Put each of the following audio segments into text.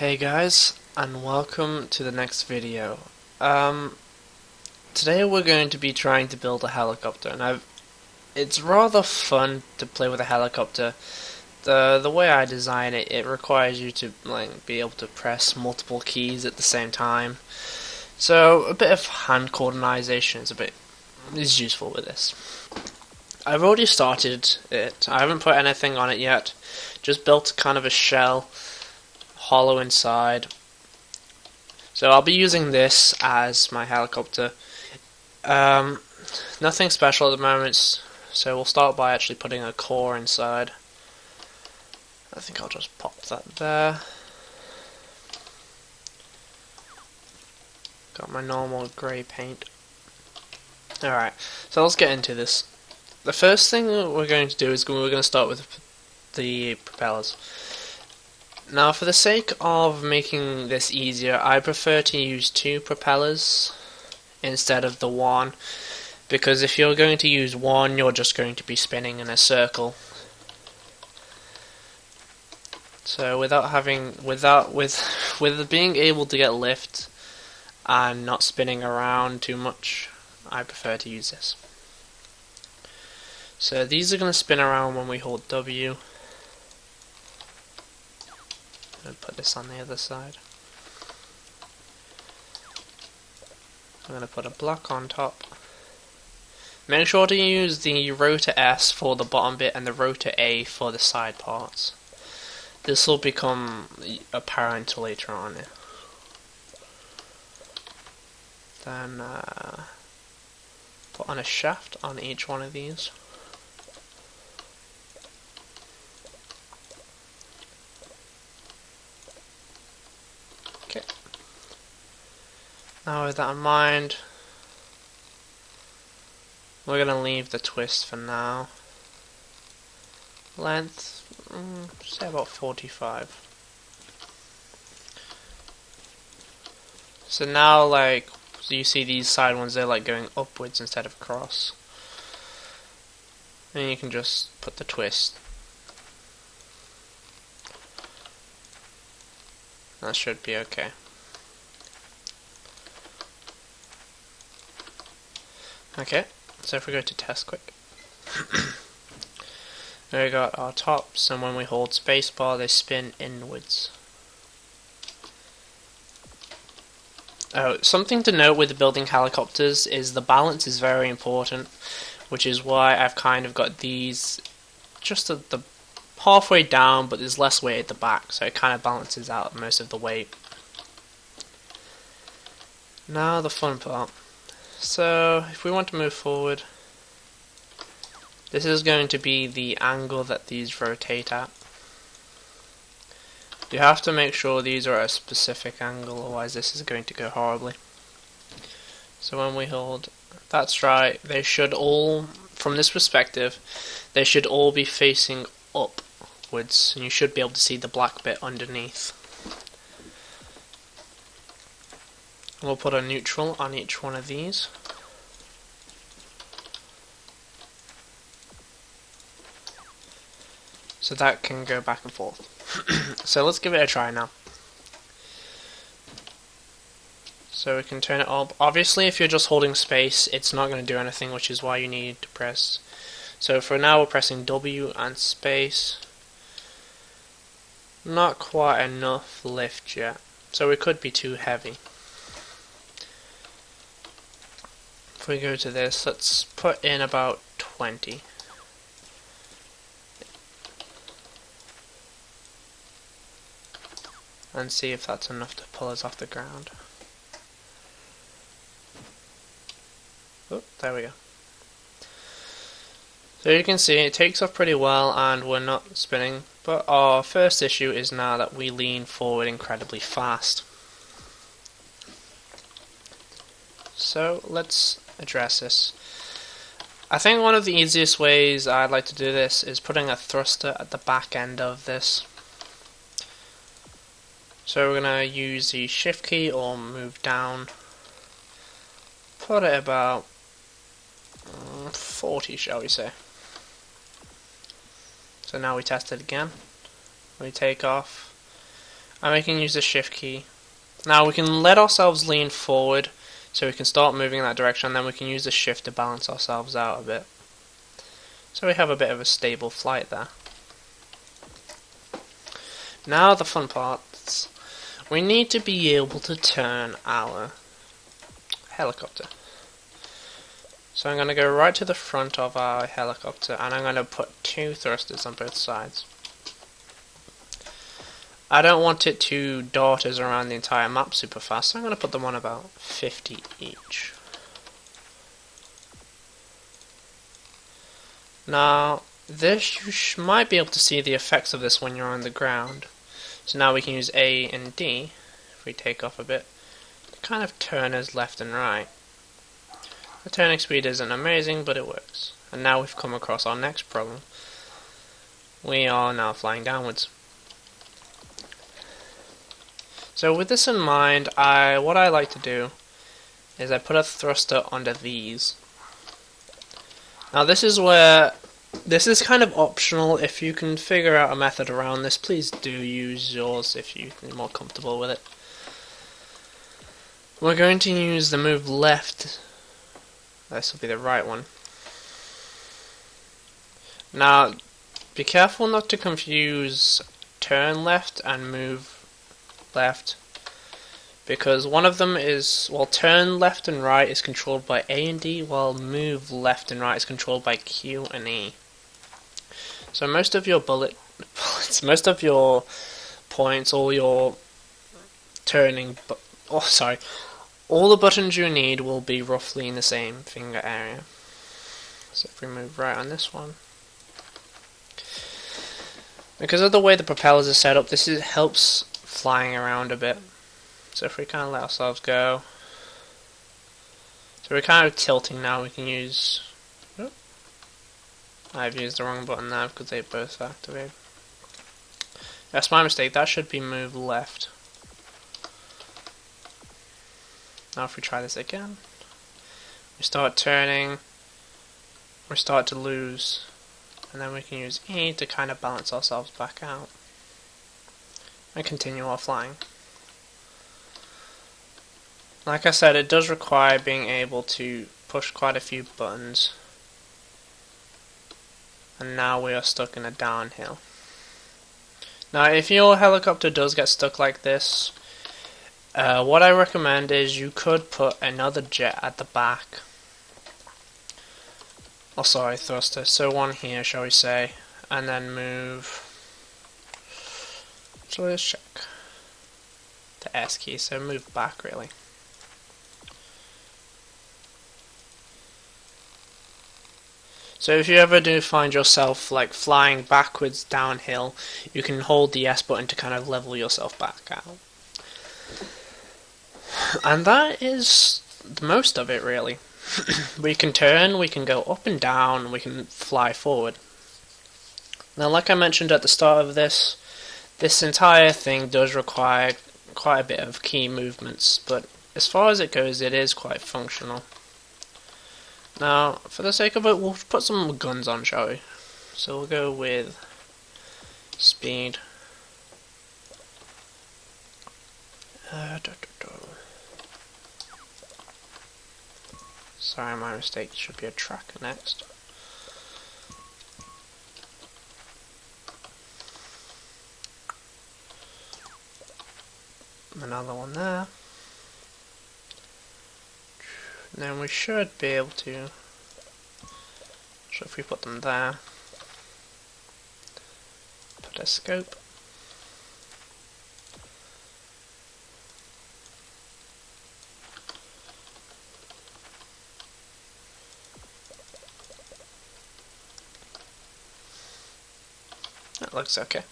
Hey guys, and welcome to the next video. Today we're going to be trying to build a helicopter, and it's rather fun to play with a helicopter. The way I design it, it requires you to be able to press multiple keys at the same time. So a bit of hand coordination is useful with this. I've already started it. I haven't put anything on it yet. Just built kind of a shell, hollow inside. So I'll be using this as my helicopter. Nothing special at the moment, so we'll start by actually putting a core inside. I think I'll just pop that there. Got my normal grey paint. Alright, so let's get into this. The first thing we're going to do is we're going to start with the propellers. Now, for the sake of making this easier, I prefer to use 2 propellers instead of the 1, because if you're going to use 1, you're just going to be spinning in a circle. So with being able to get lift and not spinning around too much, I prefer to use this. So these are going to spin around when we hold W. I'm going to put this on the other side. I'm going to put a block on top. Make sure to use the rotor S for the bottom bit and the rotor A for the side parts. This will become apparent later on. Then put on a shaft on each one of these. Okay. Now with that in mind, we're going to leave the twist for now. Length, say about 45. So now, so you see these side ones, they're going upwards instead of across. And you can just put the twist. That should be okay. Okay, so if we go to test quick. There we got our tops, and when we hold spacebar they spin inwards. Oh, something to note with building helicopters is the balance is very important, which is why I've kind of got these just at the halfway down, but there's less weight at the back, so it kind of balances out most of the weight. Now the fun part. So if we want to move forward, this is going to be the angle that these rotate at. You have to make sure these are at a specific angle, otherwise this is going to go horribly. So when we hold, that's right, they should all, from this perspective, they should all be facing upwards, and you should be able to see the black bit underneath. We'll put a neutral on each one of these. So that can go back and forth. So let's give it a try now. So we can turn it up. Obviously if you're just holding space, it's not going to do anything, which is why you need to press. So for now we're pressing W and space. Not quite enough lift yet, so it could be too heavy. If we go to this, let's put in about 20. And see if that's enough to pull us off the ground. Oh, there we go. So you can see it takes off pretty well and we're not spinning, but our first issue is now that we lean forward incredibly fast. So let's address this. I think one of the easiest ways I'd like to do this is putting a thruster at the back end of this. So we're going to use the shift key or move down, put it about 40, shall we say. So now we test it again, we take off, and we can use the shift key. Now we can let ourselves lean forward so we can start moving in that direction, and then we can use the shift to balance ourselves out a bit. So we have a bit of a stable flight there. Now the fun parts. We need to be able to turn our helicopter. So I'm going to go right to the front of our helicopter, and I'm going to put 2 thrusters on both sides. I don't want it to dart us around the entire map super fast, so I'm going to put them on about 50 each. Now, this you might be able to see the effects of this when you're on the ground. So now we can use A and D, if we take off a bit, to kind of turn us left and right. The turning speed isn't amazing, but it works. And now we've come across our next problem. We are now flying downwards. So with this in mind, what I like to do is I put a thruster under these. Now this is this kind of optional. If you can figure out a method around this, please do use yours if you're more comfortable with it. We're going to use the move left. This will be the right one. Now, be careful not to confuse turn left and move left, because one of them is, well, turn left and right is controlled by A and D, while move left and right is controlled by Q and E. So most of your most of your points, all your turning, all the buttons you need will be roughly in the same finger area. So if we move right on this one, because of the way the propellers are set up, this helps flying around a bit. So if we kind of let ourselves go, so we're kind of tilting now, we can use, I've used the wrong button there because they both activate. That's my mistake, that should be move left. Now if we try this again, we start turning, we start to lose, and then we can use E to kind of balance ourselves back out and continue our flying. Like I said, it does require being able to push quite a few buttons, and now we are stuck in a downhill. Now if your helicopter does get stuck like this, what I recommend is you could put another jet at the back. Oh sorry, thruster. So one here, shall we say, and then move. So let's check the S key, so move back really. So if you ever do find yourself like flying backwards downhill, you can hold the S button to kind of level yourself back out. And that is most of it really. We can turn, we can go up and down, we can fly forward. Now like I mentioned at the start of this entire thing does require quite a bit of key movements, but as far as it goes, it is quite functional. Now, for the sake of it, we'll put some guns on, shall we? So we'll go with speed. Sorry, my mistake. It should be a tracker next. Another one there. And then we should be able to, so if we put them there, put a scope. That looks okay.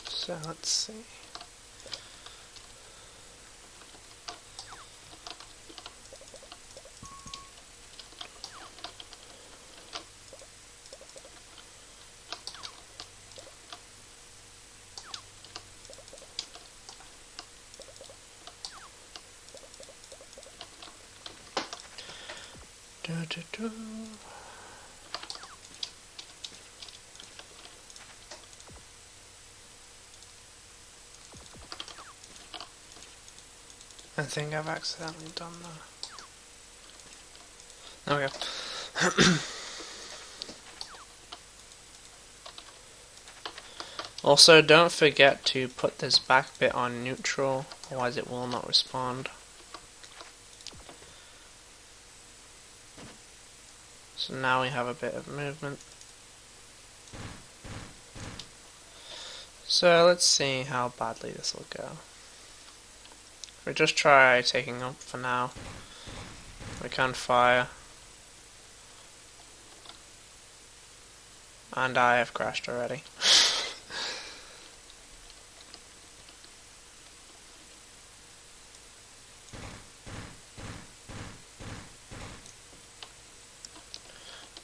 So let's see. I think I've accidentally done that. Okay. Also, don't forget to put this back bit on neutral, otherwise it will not respond. So now we have a bit of movement. So let's see how badly this will go. We just try taking up for now. We can fire. And I have crashed already.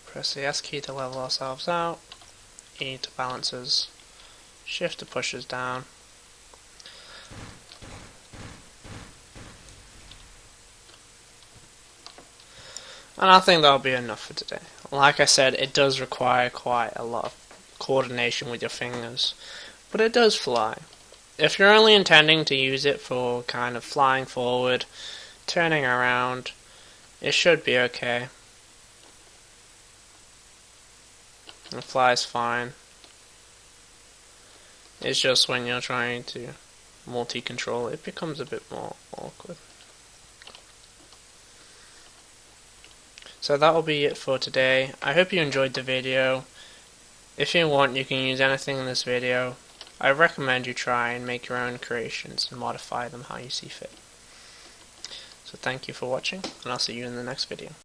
Press the S key to level ourselves out. E to balance us. Shift to push us down. And I think that'll be enough for today. Like I said, it does require quite a lot of coordination with your fingers, but it does fly. If you're only intending to use it for kind of flying forward, turning around, it should be okay. It flies fine. It's just when you're trying to multi-control, it becomes a bit more awkward. So that will be it for today. I hope you enjoyed the video. If you want, you can use anything in this video. I recommend you try and make your own creations and modify them how you see fit. So thank you for watching, and I'll see you in the next video.